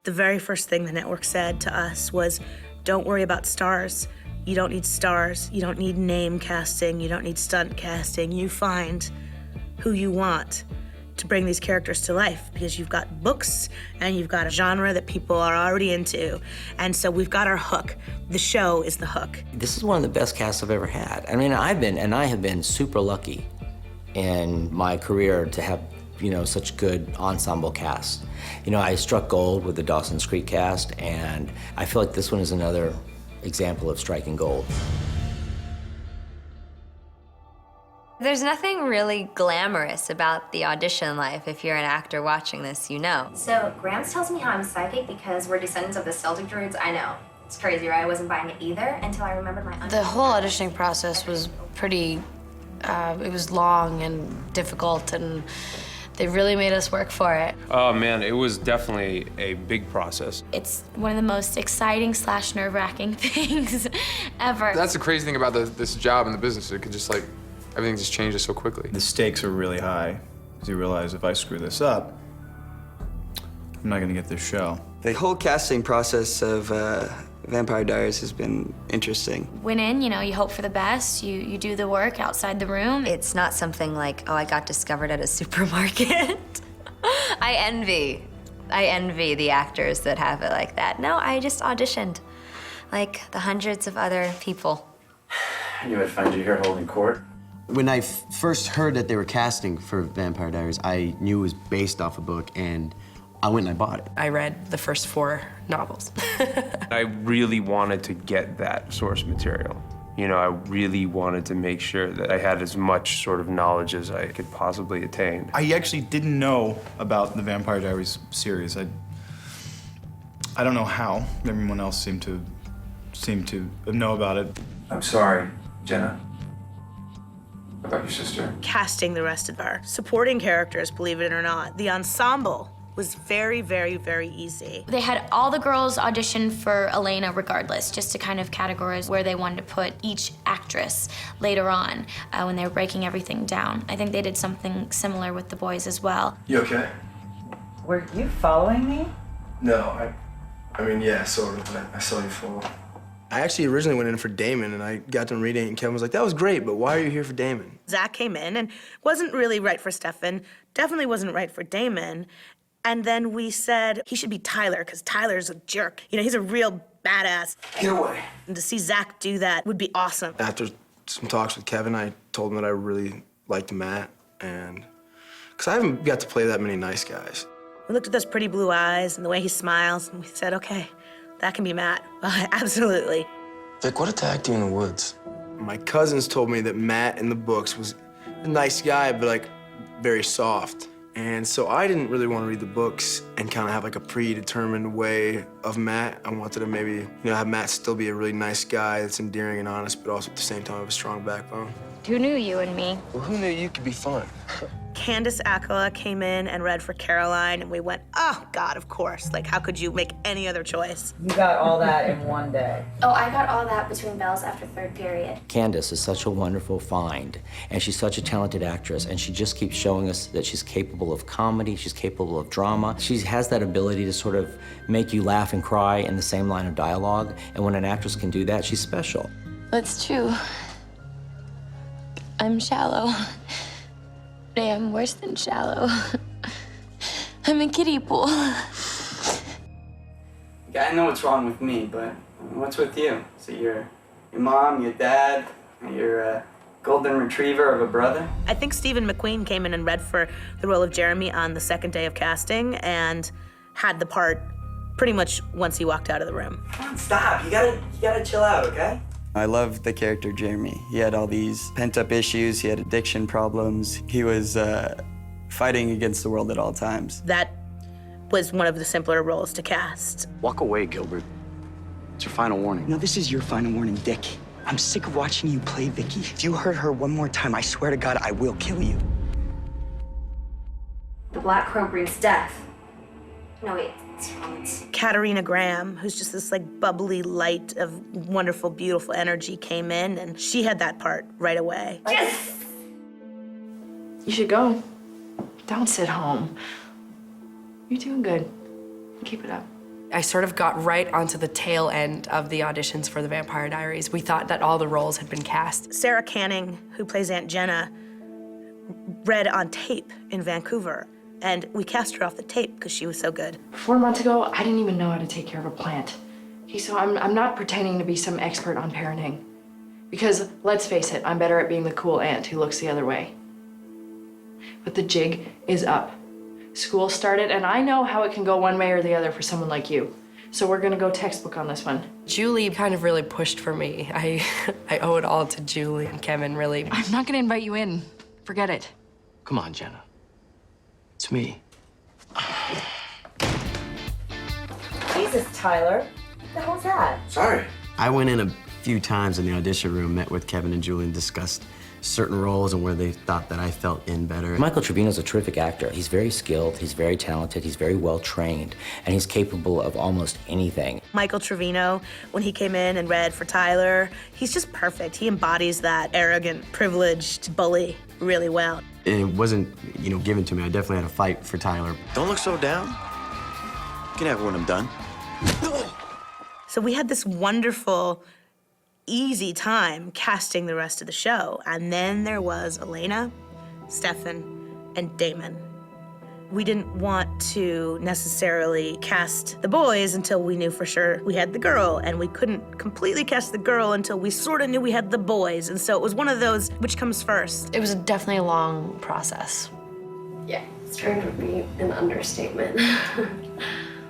The very first thing the network said to us was, don't worry about stars. You don't need stars. You don't need name casting. You don't need stunt casting. You find who you want to bring these characters to life, because you've got books and you've got a genre that people are already into. And so we've got our hook. The show is the hook. This is one of the best casts I've ever had. I mean, I have been super lucky in my career to have, you know, such good ensemble cast. You know, I struck gold with the Dawson's Creek cast, and I feel like this one is another example of striking gold. There's nothing really glamorous about the audition life. If you're an actor watching this, you know. So Grams tells me how I'm psychic because we're descendants of the Celtic druids. I know. It's crazy, right? I wasn't buying it either until I remembered my The whole auditioning process was pretty, it was long and difficult, and they really made us work for it. Oh man, it was definitely a big process. It's one of the most exciting / nerve-wracking things ever. That's the crazy thing about this job and the business. It could just like, everything just changes so quickly. The stakes are really high, because you realize if I screw this up, I'm not gonna get this show. The whole casting process of Vampire Diaries has been interesting. Went in, you know, you hope for the best, you do the work outside the room. It's not something like, oh, I got discovered at a supermarket. I envy the actors that have it like that. No, I just auditioned like the hundreds of other people. I knew I'd find you here holding court. When I first heard that they were casting for Vampire Diaries, I knew it was based off a book, and I went and I bought it. I read the first 4 novels. I really wanted to get that source material. You know, I really wanted to make sure that I had as much sort of knowledge as I could possibly attain. I actually didn't know about the Vampire Diaries series. I don't know how. Everyone else seemed to know about it. I'm sorry, Jenna. About your sister. Casting the rest of our supporting characters, believe it or not, the ensemble was very, very, very easy. They had all the girls audition for Elena regardless, just to kind of categorize where they wanted to put each actress later on when they were breaking everything down. I think they did something similar with the boys as well. You okay? Were you following me? No, I mean, yeah, sort of, but I saw you fall. I actually originally went in for Damon, and I got done reading it, and Kevin was like, that was great, but why are you here for Damon? Zach came in and wasn't really right for Stefan, definitely wasn't right for Damon. And then we said he should be Tyler, because Tyler's a jerk. You know, he's a real badass. Get away. And to see Zach do that would be awesome. After some talks with Kevin, I told him that I really liked Matt, and because I haven't got to play that many nice guys. We looked at those pretty blue eyes and the way he smiles, and we said, okay, that can be Matt. Absolutely. Vic, what attacked you in the woods? My cousins told me that Matt in the books was a nice guy, but like very soft. And so I didn't really want to read the books and kind of have like a predetermined way of Matt. I wanted to maybe, you know, have Matt still be a really nice guy that's endearing and honest, but also at the same time have a strong backbone. Who knew you and me? Well, who knew you could be fun? Candace Accola came in and read for Caroline, and we went, oh, God, of course. Like, how could you make any other choice? You got all that in one day. Oh, I got all that between bells after 3rd period. Candace is such a wonderful find, and she's such a talented actress, and she just keeps showing us that she's capable of comedy, she's capable of drama. She has that ability to sort of make you laugh and cry in the same line of dialogue, and when an actress can do that, she's special. That's true. I'm shallow. I am worse than shallow. I'm a kiddie pool. I know what's wrong with me, but what's with you? So your mom, your dad, your golden retriever of a brother? I think Stephen McQueen came in and read for the role of Jeremy on the 2nd day of casting and had the part pretty much once he walked out of the room. Come on, stop. You gotta chill out, okay? I love the character Jeremy. He had all these pent-up issues. He had addiction problems. He was fighting against the world at all times. That was one of the simpler roles to cast. Walk away, Gilbert. It's your final warning. No, this is your final warning, Dick. I'm sick of watching you play Vicky. If you hurt her one more time, I swear to God, I will kill you. The Black Crow brings death. No, wait. It's Katarina Graham, who's just this like bubbly light of wonderful, beautiful energy, came in, and she had that part right away. Yes! You should go. Don't sit home. You're doing good. Keep it up. I sort of got right onto the tail end of the auditions for the Vampire Diaries. We thought that all the roles had been cast. Sarah Canning, who plays Aunt Jenna, read on tape in Vancouver, and we cast her off the tape because she was so good. 4 months ago, I didn't even know how to take care of a plant. Okay, so I'm not pretending to be some expert on parenting. Because, let's face it, I'm better at being the cool aunt who looks the other way. But the jig is up. School started, and I know how it can go one way or the other for someone like you. So we're gonna go textbook on this one. Julie kind of really pushed for me. I owe it all to Julie and Kevin, really. I'm not gonna invite you in. Forget it. Come on, Jenna. It's me. Jesus, Tyler. What the hell's that? Sorry. I went in a few times in the audition room, met with Kevin and Julie, and discussed certain roles and where they thought that I felt in better. Michael Trevino's a terrific actor. He's very skilled, he's very talented, he's very well trained, and he's capable of almost anything. Michael Trevino, when he came in and read for Tyler, he's just perfect. He embodies that arrogant, privileged bully really well. And it wasn't, given to me. I definitely had to fight for Tyler. Don't look so down. You can have it when I'm done. So we had this wonderful, easy time casting the rest of the show. And then there was Elena, Stefan, and Damon. We didn't want to necessarily cast the boys until we knew for sure we had the girl, and we couldn't completely cast the girl until we sort of knew we had the boys. And so it was one of those, which comes first? It was definitely a long process. Yeah, scared would be an understatement.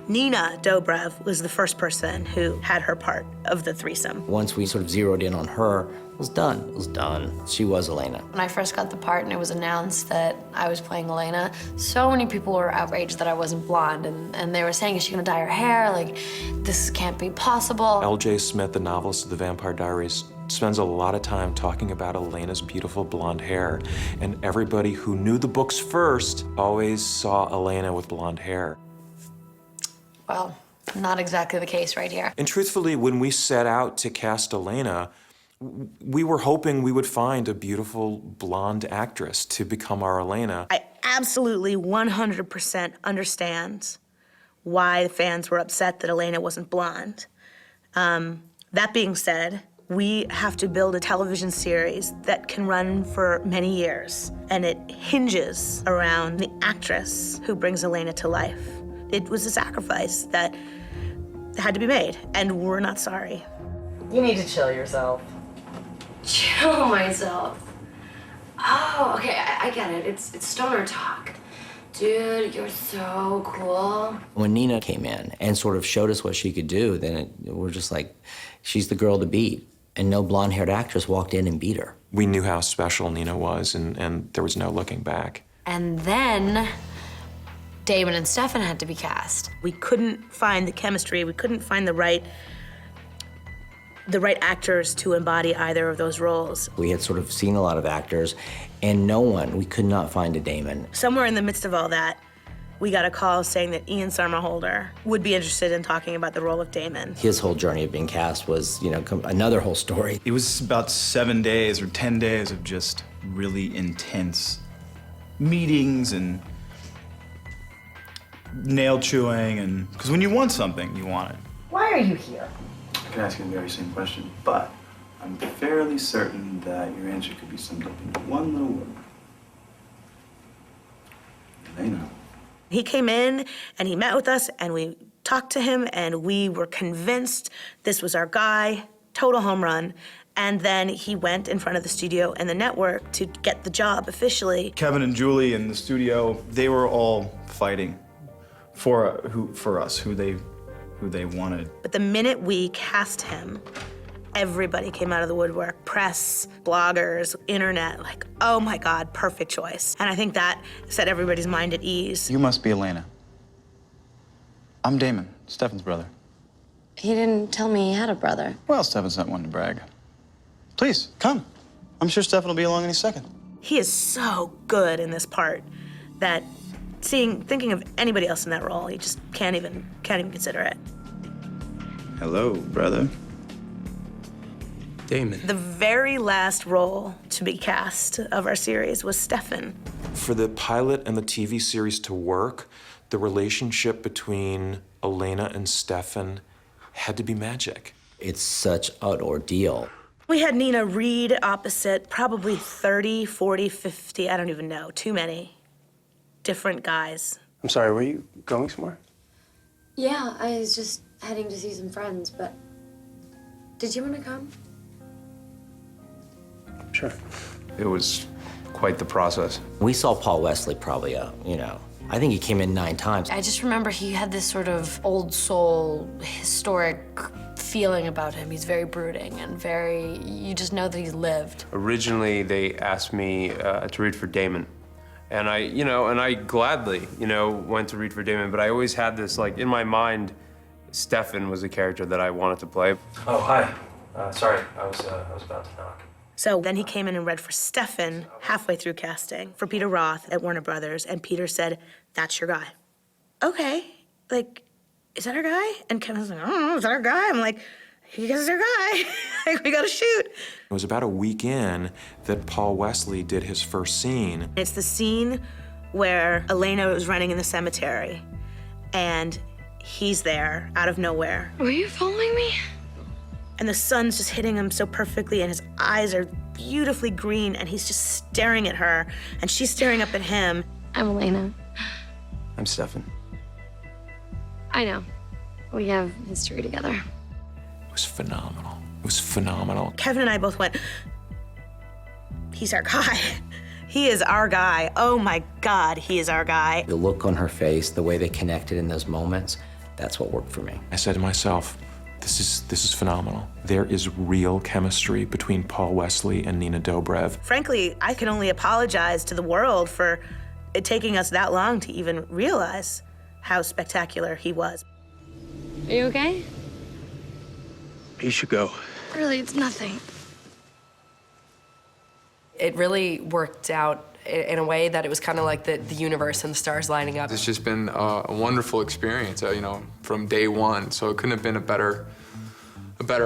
Nina Dobrev was the first person who had her part of the threesome. Once we sort of zeroed in on her, it was done. It was done. She was Elena. When I first got the part and it was announced that I was playing Elena, so many people were outraged that I wasn't blonde, and they were saying, is she gonna dye her hair? Like, this can't be possible. L.J. Smith, the novelist of the Vampire Diaries, spends a lot of time talking about Elena's beautiful blonde hair, and everybody who knew the books first always saw Elena with blonde hair. Well, not exactly the case right here. And truthfully, when we set out to cast Elena, we were hoping we would find a beautiful blonde actress to become our Elena. I absolutely 100% understand why the fans were upset that Elena wasn't blonde. That being said, we have to build a television series that can run for many years, and it hinges around the actress who brings Elena to life. It was a sacrifice that had to be made, and we're not sorry. You need to chill yourself. Chill myself. Oh, okay, I get it. It's stoner talk. Dude, you're so cool. When Nina came in and sort of showed us what she could do, then we're just like, she's the girl to beat. And no blonde-haired actress walked in and beat her. We knew how special Nina was, and there was no looking back. And then Damon and Stefan had to be cast. We couldn't find the chemistry. We couldn't find the right actors to embody either of those roles. We had sort of seen a lot of actors, and we could not find a Damon. Somewhere in the midst of all that, we got a call saying that Ian Somerhalder would be interested in talking about the role of Damon. His whole journey of being cast was, another whole story. It was about 7 days or 10 days of just really intense meetings and nail chewing, and because when you want something, you want it. Why are you here? I can ask you the very same question, but I'm fairly certain that your answer could be summed up in one little word. Elena. He came in and he met with us and we talked to him and we were convinced this was our guy, total home run. And then he went in front of the studio and the network to get the job officially. Kevin and Julie in the studio, they were all fighting for us, who they wanted. But the minute we cast him, everybody came out of the woodwork. Press, bloggers, internet, like, oh my God, perfect choice. And I think that set everybody's mind at ease. You must be Elena. I'm Damon, Stefan's brother. He didn't tell me he had a brother. Well, Stefan's not one to brag. Please, come. I'm sure Stefan will be along any second. He is so good in this part that thinking of anybody else in that role, you just can't even consider it. Hello, brother. Damon. The very last role to be cast of our series was Stefan. For the pilot and the TV series to work, The relationship between Elena and Stefan had to be magic. It's such an ordeal. We had Nina read opposite probably 30, 40, 50, I don't even know, too many different guys. I'm sorry, were you going somewhere? Yeah, I was just heading to see some friends, but did you want to come? Sure. It was quite the process. We saw Paul Wesley probably, I think he came in 9 times. I just remember he had this sort of old soul, historic feeling about him. He's very brooding and you just know that he's lived. Originally, they asked me to read for Damon. And I gladly, went to read for Damon, but I always had this, in my mind, Stefan was a character that I wanted to play. Oh, hi. Sorry, I was about to knock. So then he came in and read for Stefan halfway through casting for Peter Roth at Warner Brothers, and Peter said, "That's your guy." Okay, is that our guy? And Kevin was like, "I don't know, is that our guy?" I'm like, "He is our guy." We gotta shoot. It was about a week in that Paul Wesley did his first scene. It's the scene where Elena was running in the cemetery, and he's there out of nowhere. Were you following me? And the sun's just hitting him so perfectly, and his eyes are beautifully green, and he's just staring at her, and she's staring up at him. I'm Elena. I'm Stefan. I know. We have history together. It was phenomenal. It was phenomenal. Kevin and I both went, he's our guy. He is our guy. Oh my God, he is our guy. The look on her face, the way they connected in those moments, that's what worked for me. I said to myself, this is phenomenal. There is real chemistry between Paul Wesley and Nina Dobrev. Frankly, I can only apologize to the world for it taking us that long to even realize how spectacular he was. Are you okay? You should go. Really, it's nothing. It really worked out in a way that it was kind of like the universe and the stars lining up. It's just been a wonderful experience, from day one. So it couldn't have been a better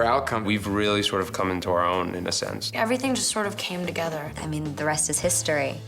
outcome. We've really sort of come into our own, in a sense. Everything just sort of came together. I mean, the rest is history.